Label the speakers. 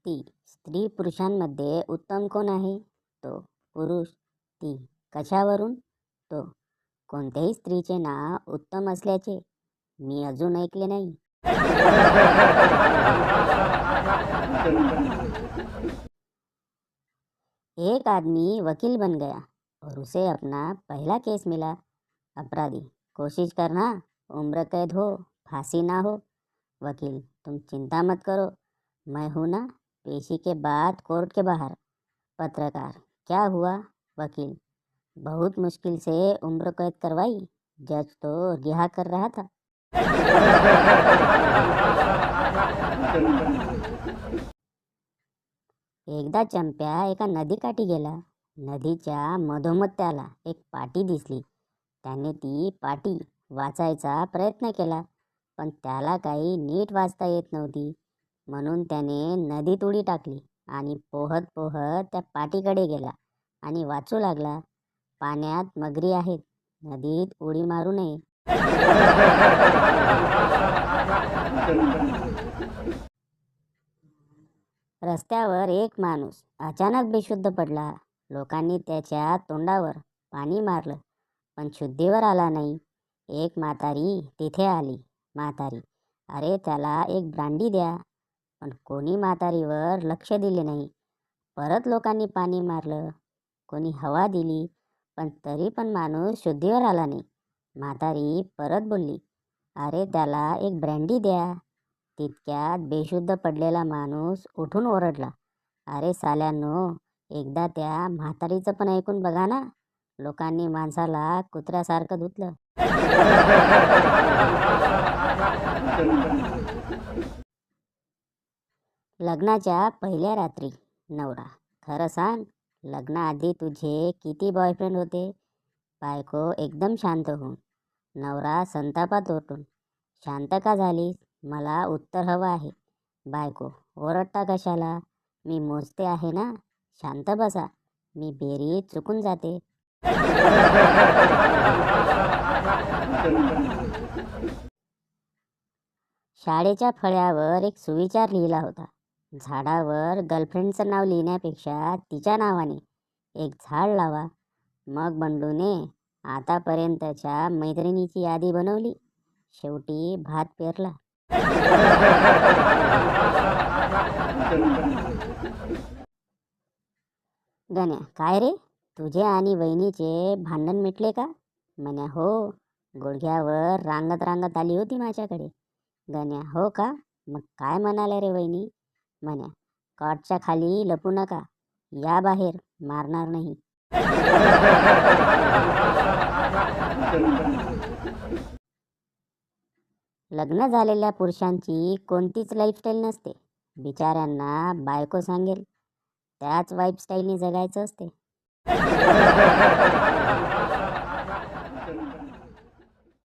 Speaker 1: ती स्त्री पुरुषांमध्ये उत्तम कोण आहे? तो पुरुष. ती कशावरून? तो कोणत्याही स्त्रीचे नाव उत्तम असल्याचे मी अजून ऐकले नाही. एक आदमी वकील बन गया और उसे अपना पहला केस मिला। अपराधी, कोशिश करना उम्र कैद हो, फांसी ना हो। वकील, तुम चिंता मत करो, मैं हूं ना, पेशी के बाद कोर्ट के बाहर। पत्रकार, क्या हुआ? वकील, बहुत मुश्किल से उम्र कैद करवाई, जज तो रिहा कर रहा था। एकदा चंप्या एका नदीकाठी गेला. नदीच्या मधोमध त्याला एक पाटी दिसली. त्याने ती पाटी वाचायचा प्रयत्न केला, पण त्याला काही नीट वाचता येत नव्हती. म्हणून त्याने नदीत उडी टाकली आणि पोहत पोहत त्या पाटीकडे गेला आणि वाचू लागला, पाण्यात मगरी आहेत, नदीत उडी मारू नये. रस्त्यावर एक माणूस अचानक बेशुद्ध पडला. लोकांनी त्याच्या तोंडावर पाणी मारलं, पण शुद्धीवर आला नाही. एक म्हातारी तिथे आली. म्हातारी, अरे त्याला एक ब्रांडी द्या. पण कोणी म्हातारीवर लक्ष दिले नाही. परत लोकांनी पाणी मारलं, कोणी हवा दिली, पण तरी पण माणूस शुद्धीवर आला नाही. म्हातारी परत बोलली, अरे त्याला एक ब्रँडी द्या. तितक्यात बेशुद्ध पडलेला माणूस उठून ओरडला, अरे साल्यांनो, एकदा त्या म्हातारीचं पण ऐकून बघा ना. लोकांनी माणसाला कुत्र्यासारखं धुतलं. लग्नाच्या पहिल्या रात्री नवरा, खरं सांग, लग्नाआधी तुझे किती बॉयफ्रेंड होते? बायको एकदम शांत होऊन. नवरा संतापात ओरडून, शांत का झालीस? मला उत्तर हवं आहे. बायको, ओरडता कशाला? मी मोजते आहे ना. शांत बसा, मी बेरीज चुकून जाते. शाळेच्या फळ्यावर एक सुविचार लिहिला होता. झाडावर गर्लफ्रेंडचं नाव लिहिण्यापेक्षा तिच्या नावाने एक झाड लावा. मग बंडूने आतापर्यंतच्या मैत्रिणीची यादी बनवली. शेवटी भात पेरला. गण्या, काय रे, तुझे आणि वहिनीचे भांडण मिटले का? म्हण्या, हो, गुडघ्यावर रांगत रांगत आली होती माझ्याकडे. गण्या, हो का? मग काय म्हणाले रे वहिनी? म्हण्या, कॉटच्या खाली लपू नका, या बाहेर, मारणार नाही. लग्न झालेल्या पुरुषांची कोणतीच लाईफस्टाईल नसते. बिचाऱ्यांना बायको सांगेल त्याच लाईफस्टाईलने जगायचं असते.